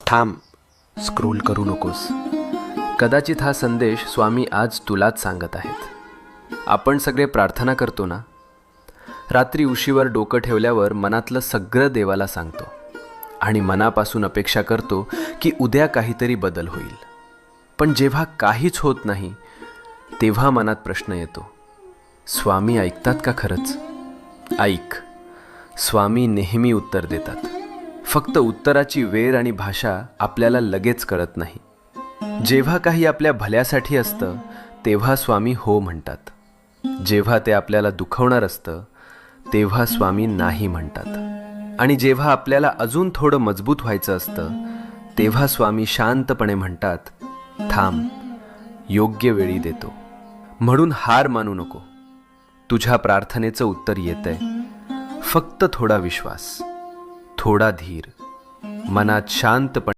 थांब, स्क्रोल करू नकोस. कदाचित हा संदेश स्वामी आज तुलाच सांगत आहेत. आपण सगळे प्रार्थना करतो ना, रात्री उशीवर डोकं ठेवल्यावर मनातलं सगळं देवाला सांगतो आणि मनापासून अपेक्षा करतो की उद्या काहीतरी बदल होईल. पण जेव्हा काहीच होत नाही तेव्हा मनात प्रश्न येतो, स्वामी ऐकतात का खरंच? ऐक, स्वामी नेहमी उत्तर देतात. फक्त उत्तराची वेळ आणि भाषा आपल्याला लगेच कळत नाही. जेव्हा काही आपल्या भल्यासाठी असतं तेव्हा स्वामी हो म्हणतात. जेव्हा ते आपल्याला दुखवणार असतं तेव्हा स्वामी नाही म्हणतात. आणि जेव्हा आपल्याला अजून थोडं मजबूत व्हायचं असतं तेव्हा स्वामी शांतपणे म्हणतात, थांब, योग्य वेळी देतो. म्हणून हार मानू नको. तुझ्या प्रार्थनेचं उत्तर येतंय. फक्त थोडा विश्वास, थोडा धीर, मनात शांतपणे